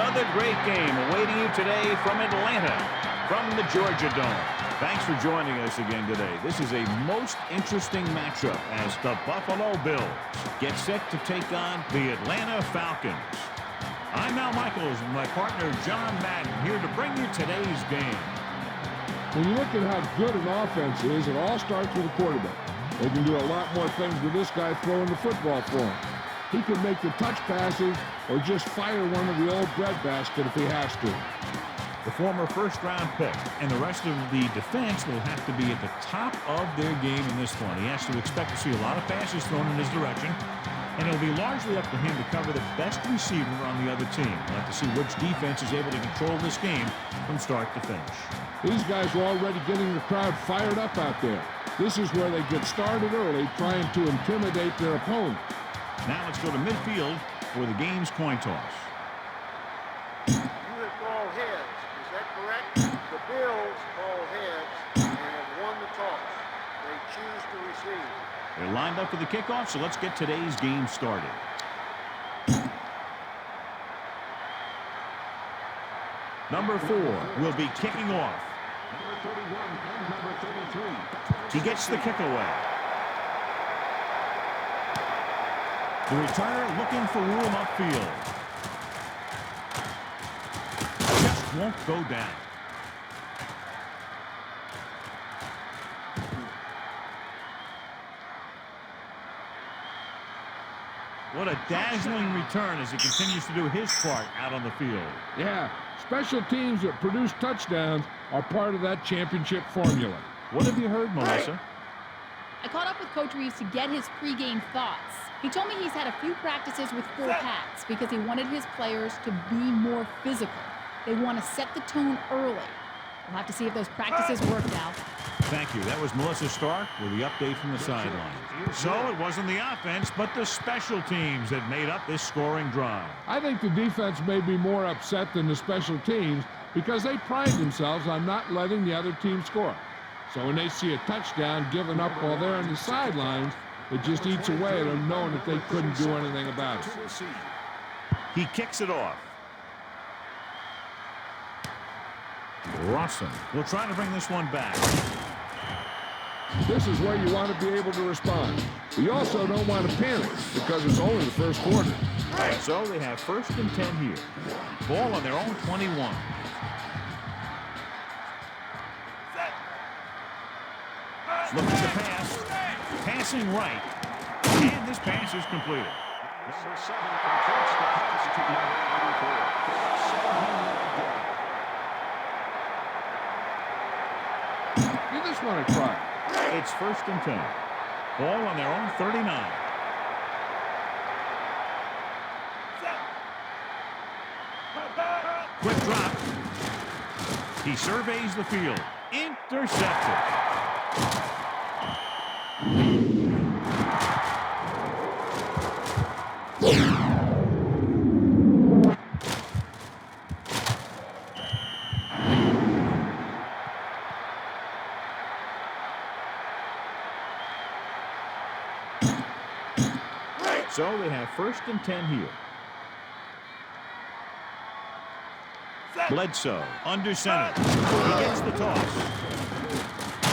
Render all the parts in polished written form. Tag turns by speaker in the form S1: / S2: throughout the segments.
S1: Another great game awaiting you today from Atlanta, from the Georgia Dome. Thanks for joining us again today. This is a most interesting matchup as the Buffalo Bills get set to take on the Atlanta Falcons. I'm Al Michaels and my partner John Madden here to bring you today's game.
S2: When you look at how good an offense is, it all starts with a quarterback. They can do a lot more things with this guy throwing the football for him. He can make the touch passes or just fire one of the old breadbasket if he has to.
S1: The former first-round pick and the rest of the defense will have to be at the top of their game in this one. He has to expect to see a lot of passes thrown in his direction, and it'll be largely up to him to cover the best receiver on the other team. We'll have to see which defense is able to control this game from start to finish.
S2: These guys are already getting the crowd fired up out there. This is where they get started early, trying to intimidate their opponent.
S1: Now let's go to midfield for the game's coin toss.
S3: You have called heads. Is that correct? The Bills call heads and have won the toss. They choose to receive.
S1: They're lined up for the kickoff, so let's get today's game started. Number 4 will be kicking off.
S2: Number 31 and number 33.
S1: He gets the kick away. The returner looking for room upfield. Just won't go down. What a dazzling return as he continues to do his part out on the field.
S2: Yeah, special teams that produce touchdowns are part of that championship formula.
S1: What have you heard, Melissa?
S4: I caught up with Coach Reeves to get his pregame thoughts. He told me he's had a few practices with full pads because he wanted his players to be more physical. They want to set the tone early. We'll have to see if those practices work now.
S1: Thank you. That was Melissa Stark with the update from the sideline. So it wasn't the offense, but the special teams that made up this scoring drive.
S2: I think the defense may be more upset than the special teams because they pride themselves on not letting the other team score. So when they see a touchdown given up while they're on the sidelines, it just eats away at them knowing that they couldn't do anything about it.
S1: He kicks it off. Rawson will try to bring this one back.
S2: This is where you want to be able to respond. But you also don't want to panic because it's only the first quarter.
S1: So they have 1st and 10 here. Ball on their own 21. Looking to pass. Passing right. And this pass is completed.
S5: Number 7 completes the pass to number 84.
S2: You just want to try.
S1: It's 1st and 10. Ball on their own 39. Quick drop. He surveys the field. Intercepted. So they have 1st and 10 here. Bledsoe under center. He gets the toss.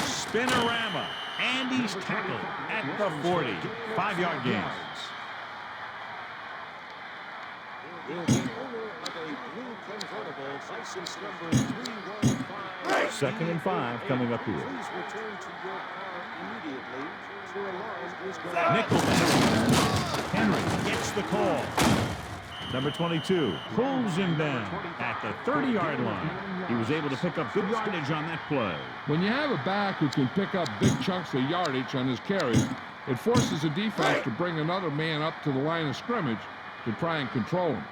S1: Spinorama. And he's tackled at the 40. 5-yard gain. Second and 5 coming up here. Nickelback. Henry gets the call. Number 22 pulls him down at the 30-yard line. He was able to pick up good yardage on that play.
S2: When you have a back who can pick up big chunks of yardage on his carries, it forces the defense to bring another man up to the line of scrimmage to try and control him.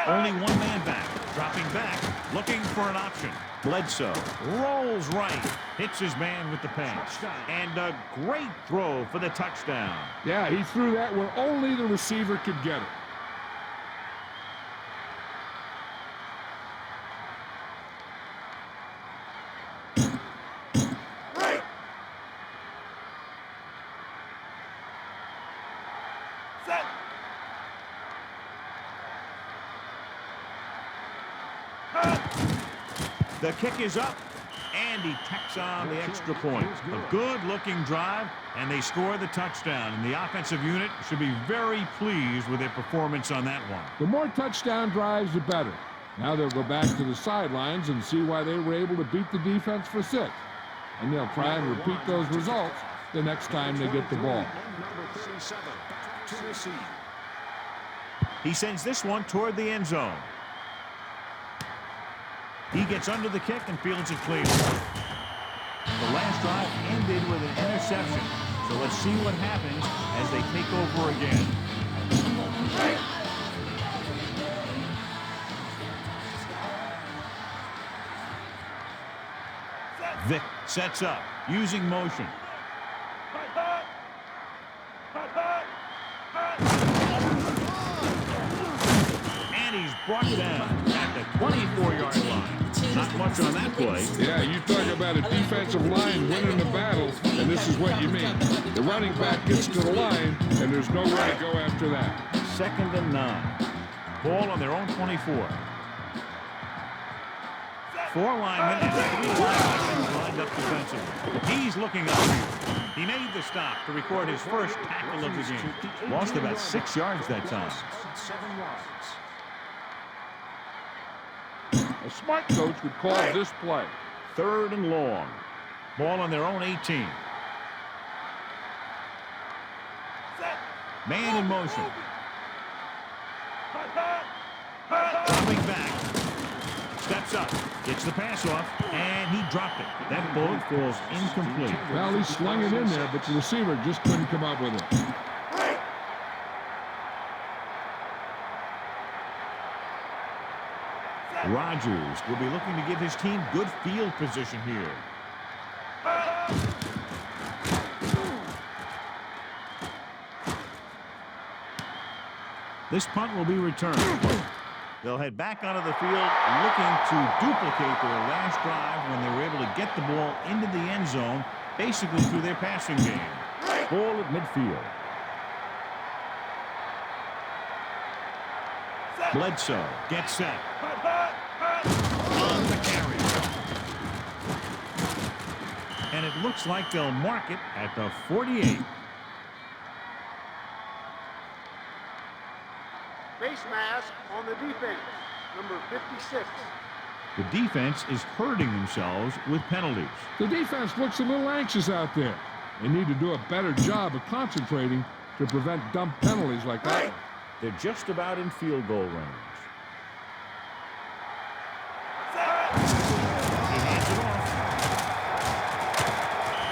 S1: Only one man back, dropping back, looking for an option. Bledsoe rolls right, hits his man with the pass, and a great throw for the touchdown.
S2: Yeah, he threw that where only the receiver could get it.
S1: The kick is up, and he tacks on the extra point. A good-looking drive, and they score the touchdown. And the offensive unit should be very pleased with their performance on that one.
S2: The more touchdown drives, the better. Now they'll go back to the sidelines and see why they were able to beat the defense for 6. And they'll try and repeat those results the next time they get the ball.
S1: He sends this one toward the end zone. He gets under the kick and fields it clean. The last drive ended with an interception. So let's see what happens as they take over again. Vic sets up, using motion. And he's brought down at the 24-yard line. Not much on that play.
S2: Yeah, you talk about a defensive line winning the battle, and this is what you mean. The running back gets to the line, and there's nowhere to go after that.
S1: 2nd and 9. Ball on their own 24. 4 linemen and 3 linemen lined up defensively. He's looking up here. He made the stop to record his first tackle of the game. Lost about 6 yards that time.
S2: A smart coach would call this play.
S1: 3rd and long. Ball on their own 18. Man in motion. Coming back. Steps up. Gets the pass off. And he dropped it. That ball falls incomplete.
S2: Well, he slung it in there, but the receiver just couldn't come up with it.
S1: Rodgers will be looking to give his team good field position here. This punt will be returned. They'll head back onto the field looking to duplicate their last drive when they were able to get the ball into the end zone, basically through their passing game. Ball at midfield. Bledsoe gets set. On the carry. And it looks like they'll mark it at the 48.
S3: Face mask on the defense, number 56.
S1: The defense is hurting themselves with penalties.
S2: The defense looks a little anxious out there. They need to do a better job of concentrating to prevent dumb penalties like that one.
S1: They're just about in field goal range. He hands it off.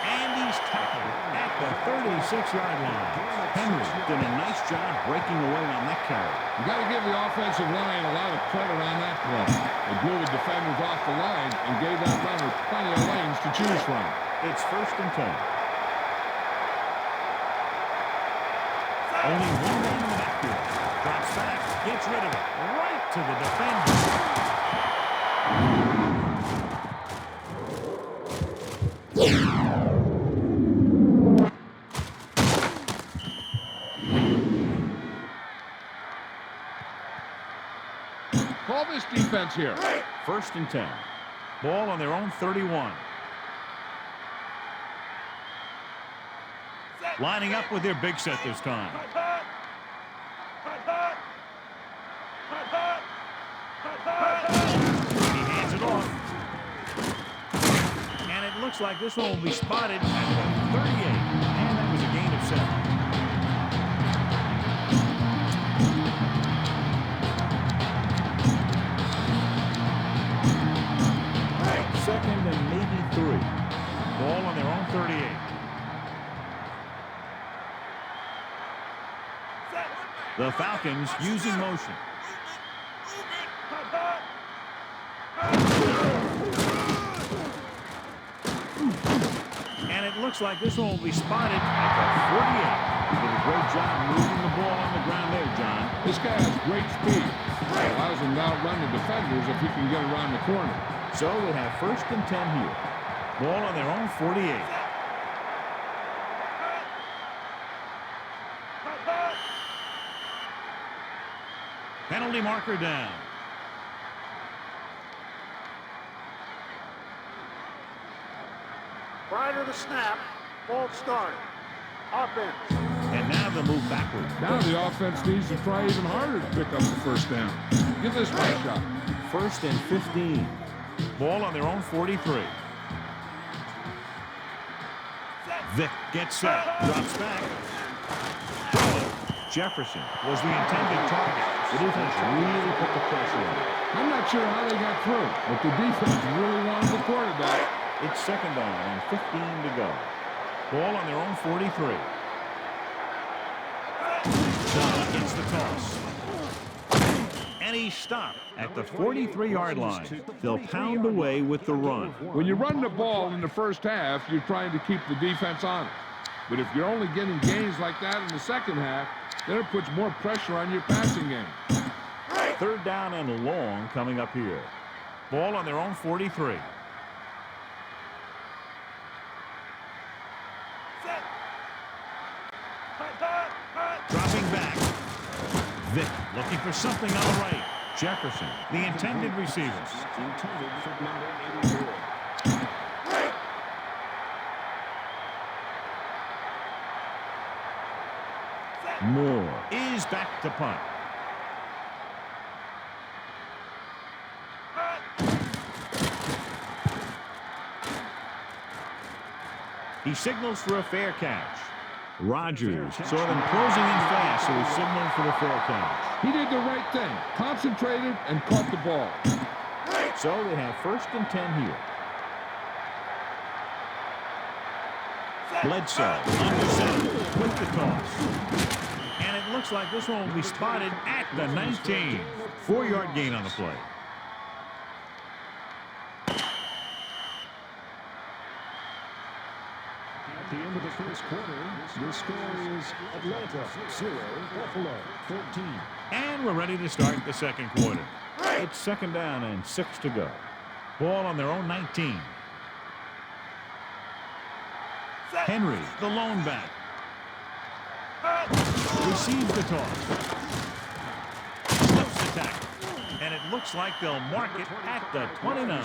S1: And he's tackled at the 36-yard line. Henry did a nice job breaking away on that carry.
S2: You got to give the offensive line a lot of credit on that play. They blew the defenders off the line and gave that runner plenty of lanes to choose from.
S1: It's 1st and 10. Only one man in the backfield. Drops back, gets rid of it, right to the defender.
S2: Call this defense here.
S1: 1st and 10. Ball on their own 31. Lining up with their big set this time. He hands it off. And it looks like this one will be spotted at the 38. And that was a gain of 7. Second and maybe 3. Ball on their own 38. The Falcons using motion. And it looks like this one will be spotted at the 48. He did a great job moving the ball on the ground there, John.
S2: This guy has great speed. It allows him to outrun the defenders if he can get around the corner.
S1: So we have 1st and 10 here. Ball on their own 48. Penalty marker down.
S3: Prior to the snap, false start. Offense.
S1: And now they'll move backward.
S2: Now the offense needs to try even harder to pick up the first down. Give this one a shot.
S1: 1st and 15. Ball on their own 43. Vick gets set, drops back. Jefferson was the intended target. The defense really put the pressure on.
S2: I'm not sure how they got through, but the defense really wanted the quarterback.
S1: It's 2nd down and 15 to go. Ball on their own 43. John gets the toss. And he stopped at the 43-yard line. They'll pound away with the run.
S2: When you run the ball in the first half, you're trying to keep the defense honest. But if you're only getting gains like that in the second half, then it puts more pressure on your passing game.
S1: 3rd down and long coming up here. Ball on their own 43. Dropping back. Vick looking for something on the right. Jefferson, the intended receiver.
S5: Intended for number 84.
S1: Moore is back to punt. He signals for a fair catch. Rodgers saw them closing in fast, so he signaled for the fair catch.
S2: He did the right thing, concentrated and caught the ball.
S1: So they have 1st and 10 here. Bledsoe under center with the toss. And it looks like this one will be spotted at the 19. 4-yard gain on the play.
S5: At the end of the first quarter, the score is Atlanta 0, Buffalo 14.
S1: And we're ready to start the 2nd quarter. It's 2nd down and 6 to go. Ball on their own 19. Henry, the lone back. Receives the toss. Slips the tackle. And it looks like they'll mark it at the 29.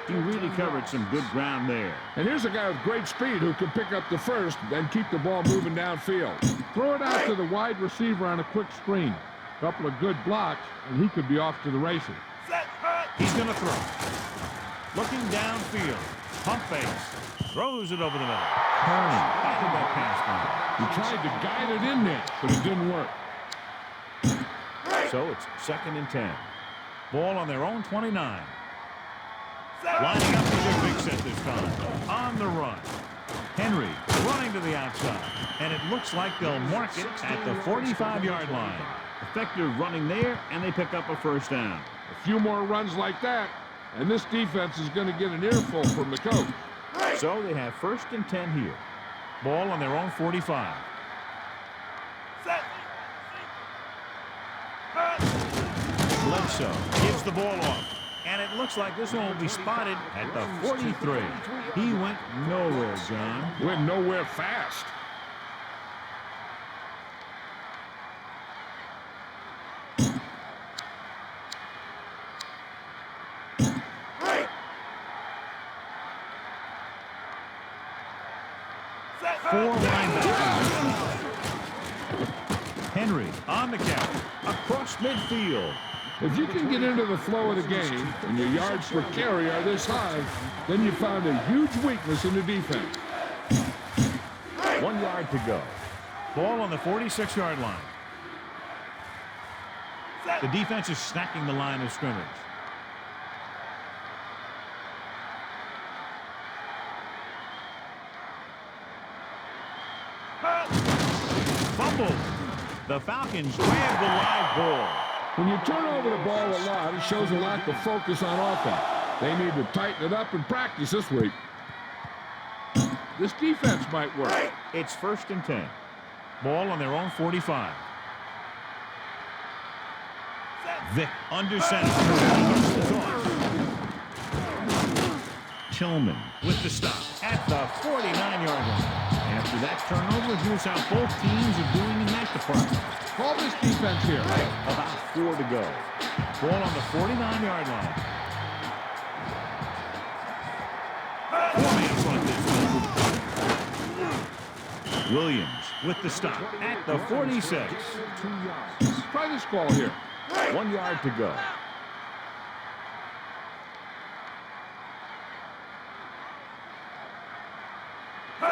S1: He really covered some good ground there.
S2: And here's a guy with great speed who can pick up the first, then keep the ball moving downfield. Throw it out to the wide receiver on a quick screen. Couple of good blocks, and he could be off to the races.
S1: He's going to throw. Looking downfield. Pump fake. Throws it over the middle. Turning. After that pass down.
S2: He tried to guide it in there, but it didn't work.
S1: So it's 2nd and 10. Ball on their own 29. Lining up for their big set this time. On the run. Henry running to the outside. And it looks like they'll mark it at the 45-yard line. Effective running there, and they pick up a 1st down.
S2: A few more runs like that, and this defense is going to get an earful from the coach.
S1: So they have 1st and 10 here. Ball on their own 45. Bledsoe gives the ball off. And it looks like this one will be spotted at the 43. He went nowhere, John.
S2: Went nowhere fast.
S1: Four linebackers. Henry on the carry. Across midfield.
S2: If you can get into the flow of the game and your yards per carry are this high, then you found a huge weakness in the defense.
S1: 1 yard to go. Ball on the 46-yard line. The defense is stacking the line of scrimmage. Fumble. The Falcons grab the live ball.
S2: When you turn over the ball a lot, it shows a lack of focus on offense. They need to tighten it up in practice this week. This defense might work.
S1: It's 1st and 10. Ball on their own 45. Vick under center. Tillman with the stop at the 49-yard line. After that turnover, here's how both teams are doing in that department.
S2: Call this defense here.
S1: About 4 to go. Ball on the 49-yard line. 4-man front this time with Williams with the stop at the 46.
S2: Try this call here.
S1: 1 yard to go.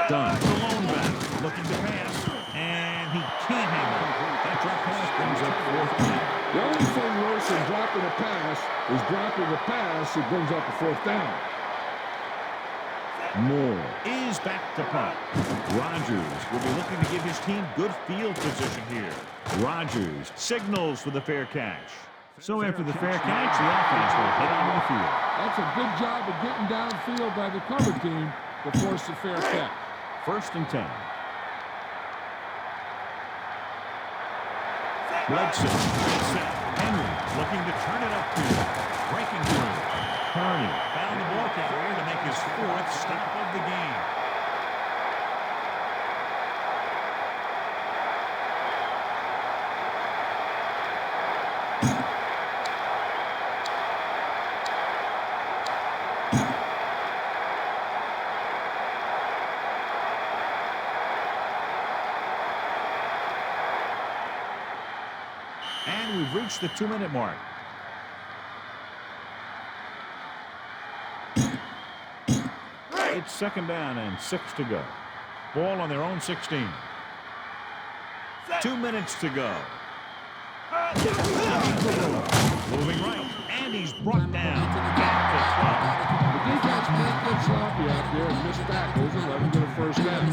S1: Dunn, the lone back, looking to pass, and he can't handle it. That drop pass brings up 4th down.
S2: The only thing worse than dropping a pass is dropping a pass that brings up a 4th down.
S1: Moore is back to punt. Rodgers will be looking to give his team good field position here. Rodgers signals for the fair catch. So after the fair catch, the offense will head onto the field.
S2: That's a good job of getting downfield by the cover team to force the fair catch.
S1: 1st and 10. Bledsoe, set. Henry looking to turn it upfield. Breaking through. Kearney found the ball carrier to make his 4th stop of the game. And we've reached the 2-minute mark. It's 2nd down and 6 to go. Ball on their own 16. 2 minutes to go. Moving right, and he's brought down.
S2: The defense might get sloppy out there and miss tackles and let him get a 1st down.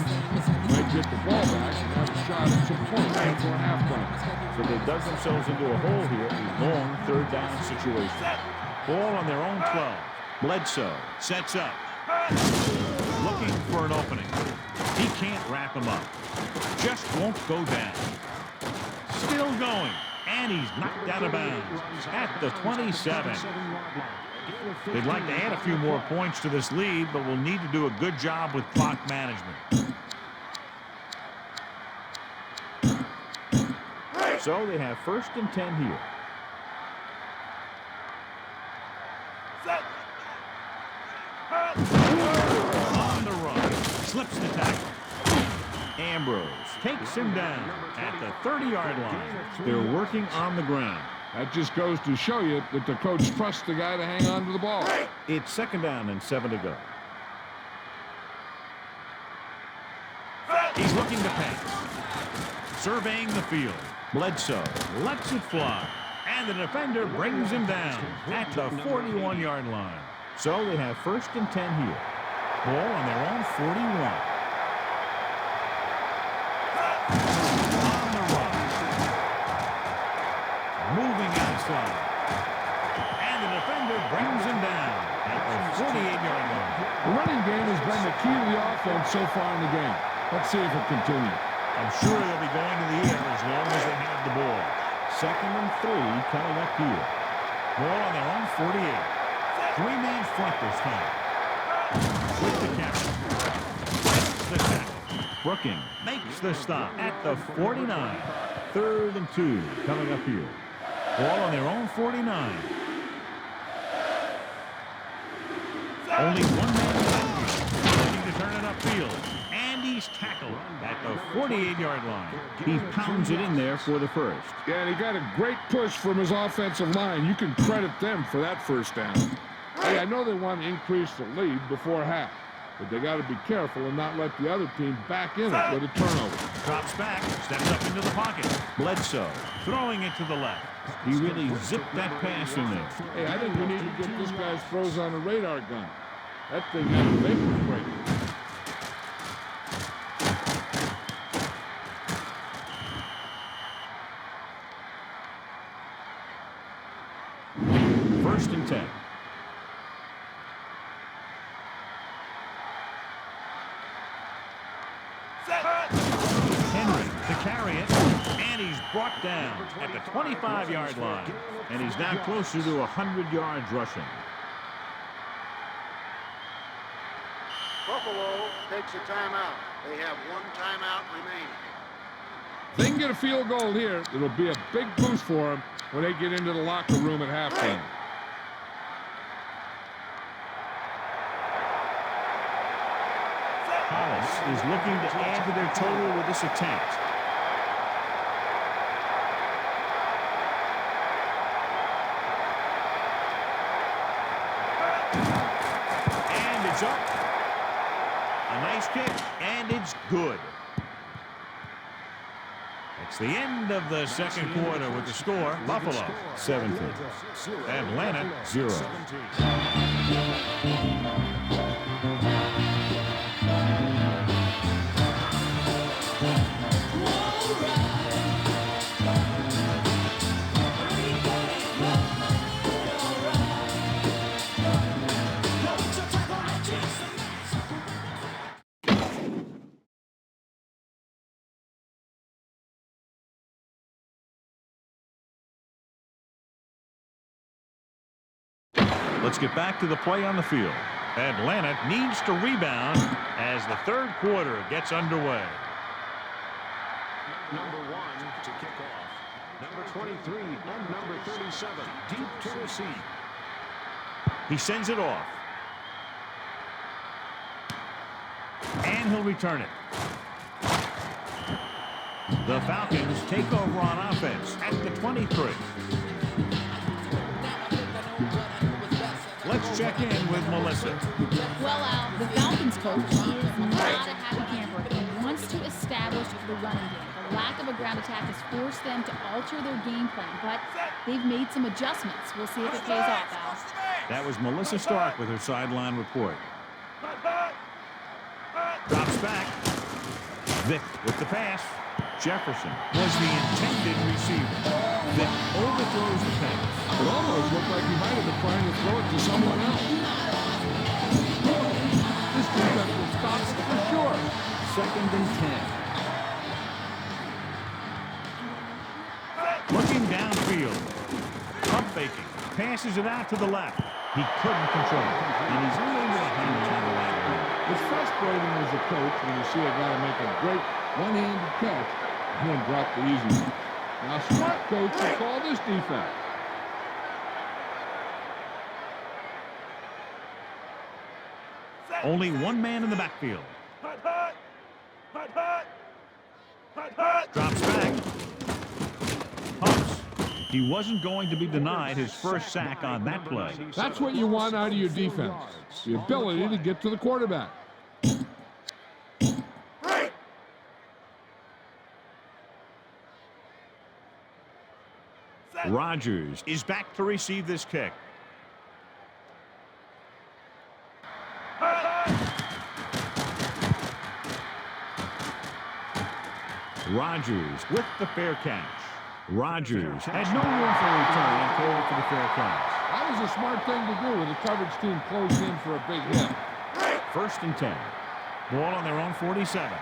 S2: Might get the ball back and have a shot at some points before halftime.
S1: So they dug themselves into a hole here, a long 3rd down situation. Ball on their own 12. Bledsoe sets up. Looking for an opening. He can't wrap him up. Just won't go down. Still going. And he's knocked out of bounds at the 27. They'd like to add a few more points to this lead, but will need to do a good job with clock management. So they have 1st and 10 here. On the run. Slips the tackle. Ambrose takes him down at the 30-yard line. They're working on the ground.
S2: That just goes to show you that the coach trusts the guy to hang on to the ball.
S1: It's 2nd down and 7 to go. He's looking to pass. Surveying the field. Bledsoe lets it fly. And the defender brings him down at the 41-yard line. So they have 1st and 10 here. Ball on their own 41. On the run. Moving outside. And the defender brings him down at the 48-yard line.
S2: The running game has been the key to the offense so far in the game. Let's see if it continues.
S1: I'm sure they'll be going to the air as long as they have the ball. 2nd and 3 coming up here. Ball on their own 48. 3-man front this time. With the catch. Makes the tackle. Brooking makes the stop at the 49. 3rd and 2 coming up here. Ball on their own 49. Only 1 man left here. Looking to turn it upfield. And he's tackled at the 48-yard line. He pounds it in there for the 1st.
S2: Yeah, and he got a great push from his offensive line. You can credit them for that 1st down. Hey, I know they want to increase the lead before half, but they got to be careful and not let the other team back in it with a turnover.
S1: Drops back, steps up into the pocket. Bledsoe throwing it to the left. He really zipped that pass in there.
S2: Hey, I think we need to get this guy's throws on a radar gun. That thing had a vapor break.
S1: First and 10. Henry to carry it, and he's brought down at the 25-yard line, and he's now closer to 100 yards rushing.
S3: Buffalo takes a timeout. They have 1 timeout remaining.
S2: If they can get a field goal here, it'll be a big boost for them when they get into the locker room at halftime.
S1: Hollis is looking to add to their total with this attempt. And it's up. A nice kick, and it's good. It's the end of the second quarter with the score, Buffalo 17, Atlanta 0. Let's get back to the play on the field. Atlanta needs to rebound as the third quarter gets underway.
S5: Number 1 to kick off. Number 23 and number 37 deep to receive.
S1: He sends it off. And he'll return it. The Falcons take over on offense at the 23. Let's check in with Melissa.
S4: Well, Al, the Falcons coach is not a happy camper. He wants to establish the running game. The lack of a ground attack has forced them to alter their game plan, but they've made some adjustments. We'll see if it pays off, Al.
S1: That was Melissa Stark with her sideline report. Drops back. Vick with the pass. Jefferson was the intended receiver. Vick overthrows the pass.
S2: It almost looked like he might have been trying to throw it to someone else. This defense will stop it for sure.
S1: 2nd and 10. Looking downfield. Pump faking. Passes it out to the left. He couldn't control it. And he's unable to hang on the line.
S2: It's frustrating as a coach when you see a guy make a great one-handed catch and then drop the easy one. Now, smart coach will call this defense.
S1: Only one man in the backfield. Drops back. Pumps. He wasn't going to be denied his first sack on that play.
S2: That's what you want out of your defense, the ability to get to the quarterback.
S1: Rodgers is back to receive this kick. Rodgers with the fair catch. Rodgers had no room for a return and called for the fair catch.
S2: That was a smart thing to do with the coverage team closed in for a big hit.
S1: 1st and 10. Ball on their own 47.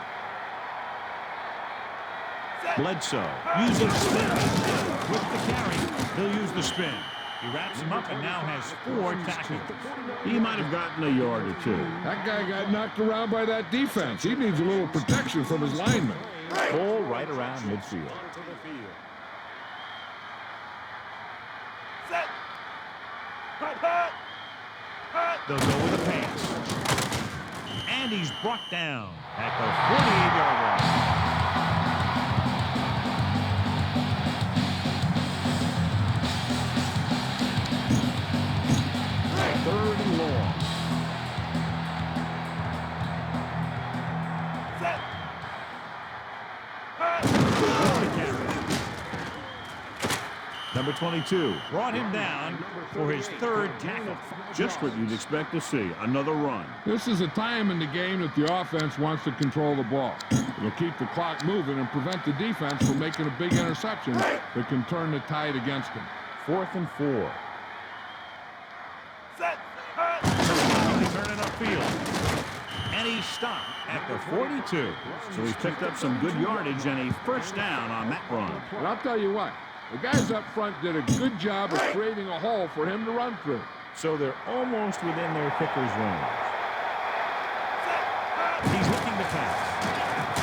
S1: Bledsoe using spin. With the carry, he'll use the spin. He wraps him up and now has 4 tackles. He might have gotten a yard or 2.
S2: That guy got knocked around by that defense. He needs a little protection from his linemen.
S1: Ball right around midfield. They'll go with a pass. And he's brought down at the 48-yard line. Third and long. Number 22 brought him down for his 3rd tackle. Just what you'd expect to see, another run.
S2: This is a time in the game that the offense wants to control the ball. It'll keep the clock moving and prevent the defense from making a big interception that can turn the tide against them.
S1: 4th and 4. They turn it upfield. And he's stopped at the 42. So he's picked up some good yardage and a first down on that run.
S2: But I'll tell you what, the guys up front did a good job of creating a hole for him to run through.
S1: So they're almost within their kicker's range. He's looking to pass.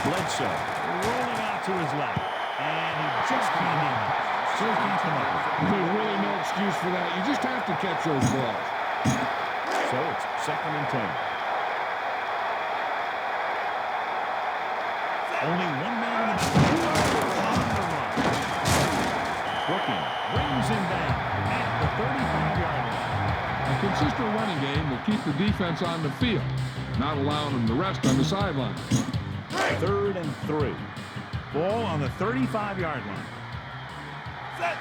S1: Bledsoe rolling out to his left. And he just can't hit it. Still can't come up with it.
S2: There's really no excuse for that. You just have to catch those balls.
S1: So it's 2nd and 10. Only one man in the on the run. Brooking brings him down at the 35-yard line.
S2: A consistent running game will keep the defense on the field, not allowing them to rest on the sideline.
S1: 3rd and 3. Ball on the 35-yard line.
S3: Set.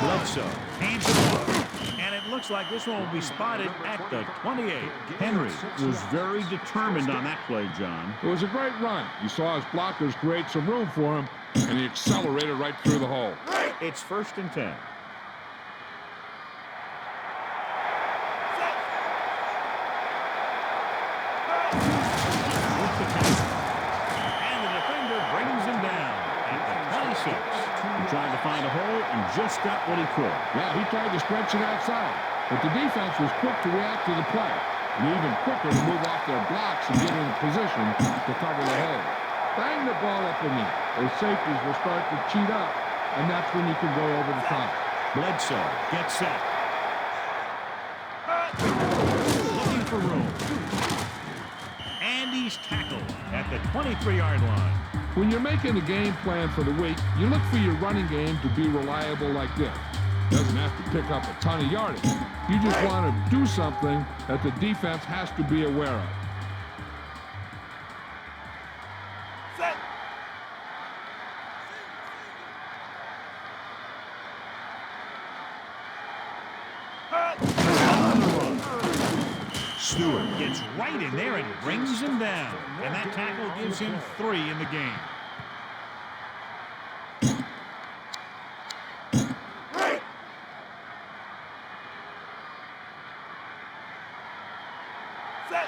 S1: Bledsoe hands it off, and it looks like this one will be spotted at the 28. Henry was very determined on that play, John.
S2: It was a great run. You saw his blockers create some room for him, and he accelerated right through the hole.
S1: It's 1st and 10. And the defender brings him down at the 26. He tried to find a hole and just got what he could.
S2: Yeah, he tried to stretch it outside, but the defense was quick to react to the play, and even quicker to move off their blocks and get in a position to cover the hole. Bang the ball up in there. Those safeties will start to cheat up, and that's when you can go over the top.
S1: Bledsoe gets set. Looking for room. And he's tackled at the 23-yard line.
S2: When you're making a game plan for the week, you look for your running game to be reliable like this. Doesn't have to pick up a ton of yardage. You just want to do something that the defense has to be aware of.
S3: Set.
S1: On the run. Stewart gets right in there and brings him down. And that tackle gives him 3 in the game.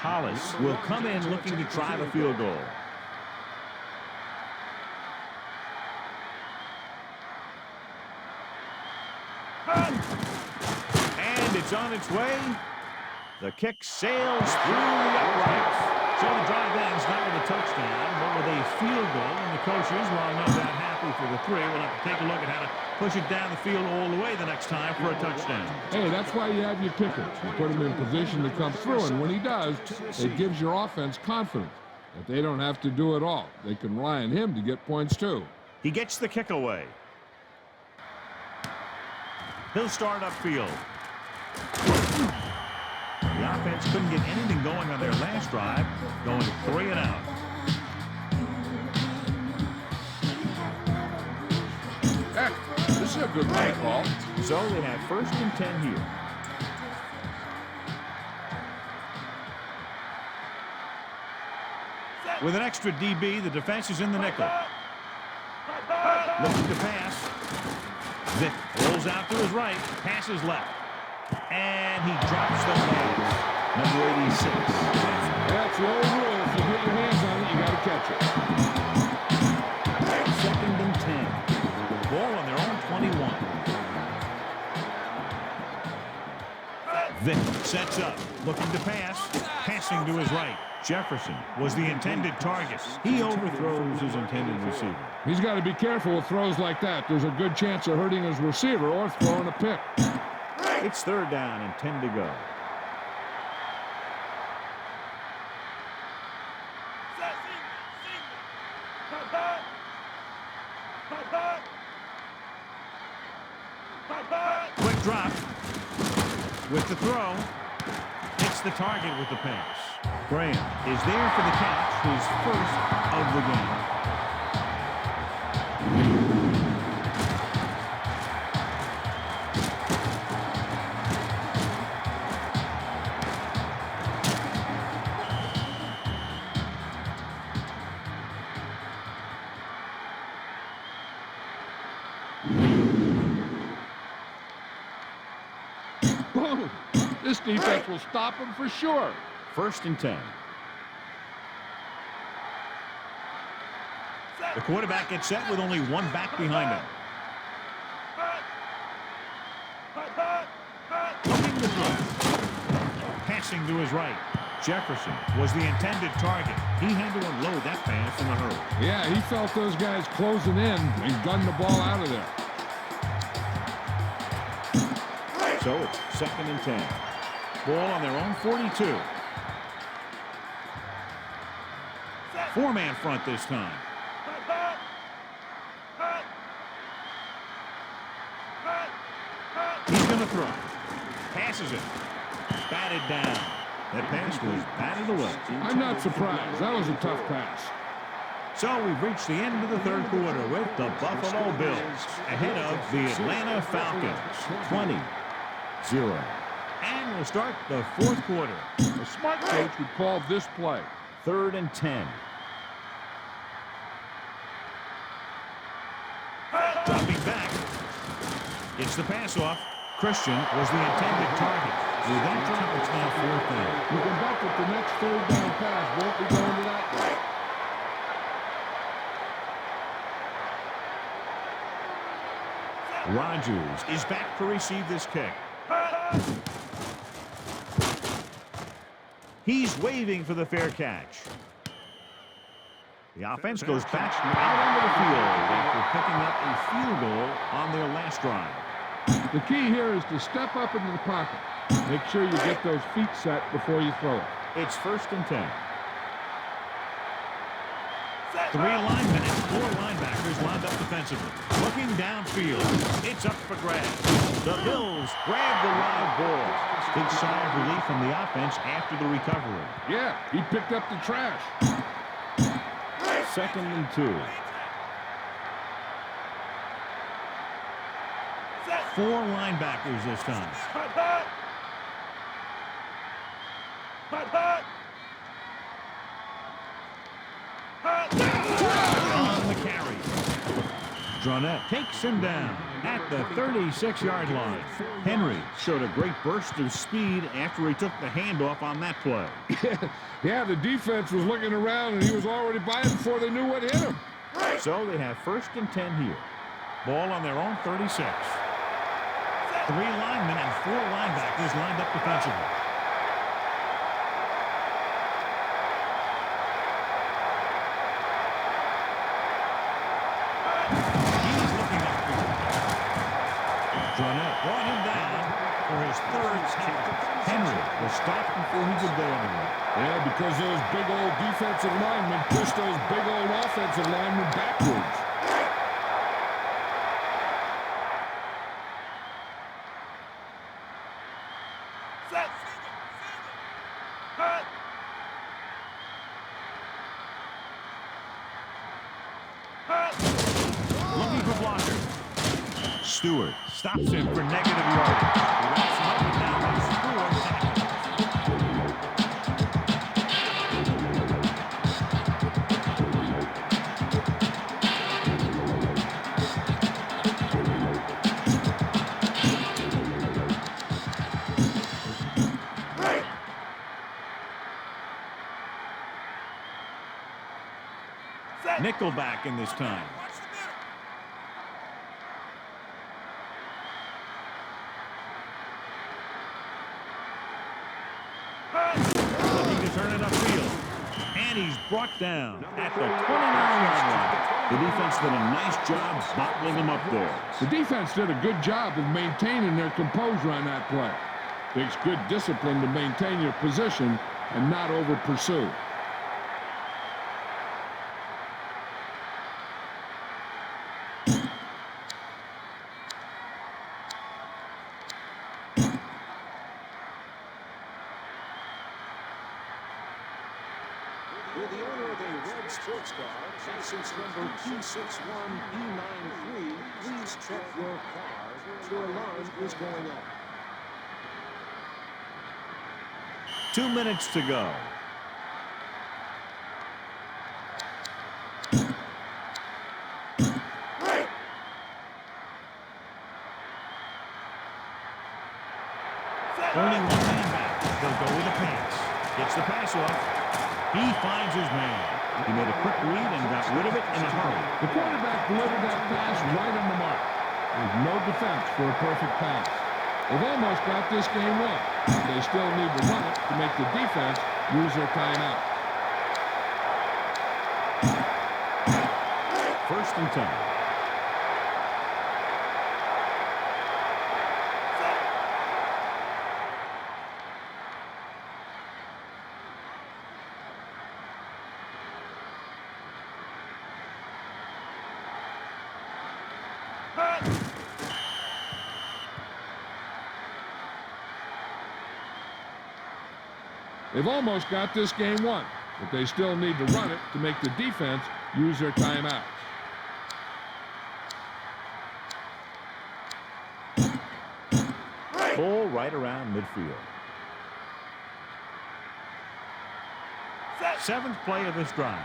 S1: Hollis will come in looking to try the field goal. And it's on its way. The kick sails through the uprights. So the drive ends not with a touchdown, but with a field goal. And the coaches, while not that happy for the 3, will have to take a look at how to push it down the field all the way the next time for a touchdown.
S2: Hey, that's why you have your kicker. You put him in position to come through, and when he does, it gives your offense confidence that they don't have to do it all. They can rely on him to get points too.
S1: He gets the kick away. He'll start upfield. The offense couldn't get anything going on their last drive, going 3 and out.
S2: Heck, this is a good play call.
S1: So they have 1st and 10 here. With an extra DB, the defense is in the nickel. Looking to pass. Vick rolls out to his right, passes left. And he drops the pass. Number 86.
S2: That's the old rule. If you get your hands on it, you got to catch it.
S1: 2nd and 10. Ball on their own 21. Vick sets up, looking to pass, passing to his right. Jefferson was the intended target. He overthrows his intended receiver.
S2: He's got to be careful with throws like that. There's a good chance of hurting his receiver or throwing a pick.
S1: It's 3rd down and 10 to go. Quick drop. With the throw, hits the target with the pass. Graham is there for the catch, his 1st of the game.
S2: Boom! This defense will stop him for sure.
S1: 1st and 10. The quarterback gets set with only one back behind him. Looking to throw. Passing to his right. Jefferson was the intended target. He had to unload that pass in a hurry.
S2: Yeah, he felt those guys closing in and gunned the ball out of there.
S1: So it's 2nd and 10. Ball on their own 42. Four-man front this time. He's going to throw. Passes it. Batted down. That pass was batted away.
S2: I'm not surprised. That was a tough pass.
S1: So we've reached the end of the third quarter with the Buffalo Bills ahead of the Atlanta Falcons, 20-0. And we'll start the fourth quarter.
S2: A smart coach would call this play.
S1: 3rd and 10. Dropping back. Gets the pass off. Christian was the intended target. With that drop, it's now 4th down.
S2: You can bet that the next third down pass won't be going to that way.
S1: Rodgers is back to receive this kick. He's waving for the fair catch. The offense goes back out onto the field after picking up a field goal on their last drive.
S2: The key here is to step up into the pocket. Make sure you get those feet set before you throw it.
S1: It's 1st and 10. 3 linemen and 4 linebackers lined up defensively. Looking downfield. It's up for grabs. The Bills grab the live ball. Big sigh of relief from the offense after the recovery.
S2: Yeah, he picked up the trash.
S1: 2nd and 2. 4 linebackers this time. On the carry. Dronette takes him down at the 36-yard line. Henry showed a great burst of speed after he took the handoff on that play.
S2: Yeah, the defense was looking around, and he was already by it before they knew what hit him.
S1: So they have 1st and 10 here. Ball on their own 36. 3 linemen and 4 linebackers lined up defensively. He's looking upfield. Dronette brought him down for his 3rd tackle. Henry was stopped before he could go anywhere.
S2: Yeah, because those big old defensive linemen pushed those big old offensive linemen backwards.
S1: Looking for blocker. Stewart stops him for negative yardage. He wraps him up and down by 4. Nickelback in this time. Looking to turn it upfield. And he's brought down at the 29-yard line. The defense did a nice job bottling him up there.
S2: The defense did a good job of maintaining their composure on that play. Takes good discipline to maintain your position and not over-pursue.
S5: With the owner of a red sports car, license number 261B93, please check your car. Your alarm is going off.
S1: 2 minutes to go. Only 1 man back. They'll go with a pass. Gets the pass off. He finds his man. He made a quick read and got rid of it in a hurry.
S2: The quarterback delivered that pass right on the mark. There's no defense for a perfect pass. They've almost got this game won. They still need to run it to make the defense use their timeout.
S1: 1st and 10.
S2: They've almost got this game won, but they still need to run it to make the defense use their timeouts.
S1: Ball right around midfield. Seventh play of this drive.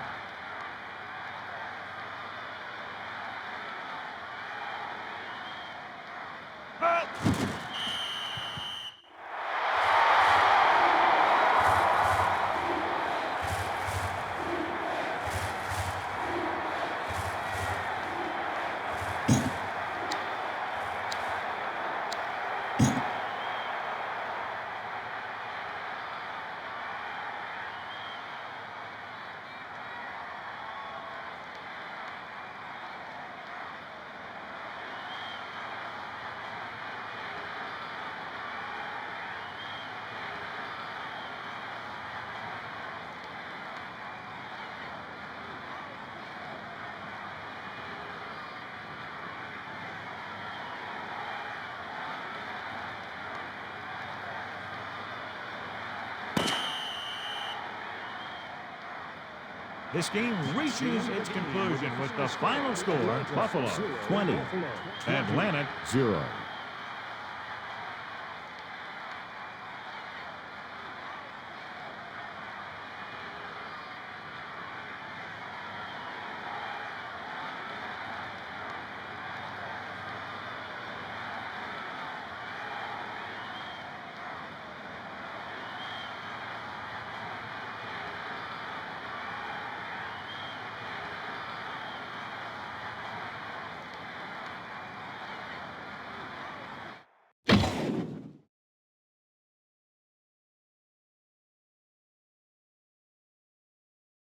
S1: This game reaches its conclusion with the final score, Buffalo 20, Atlanta 0.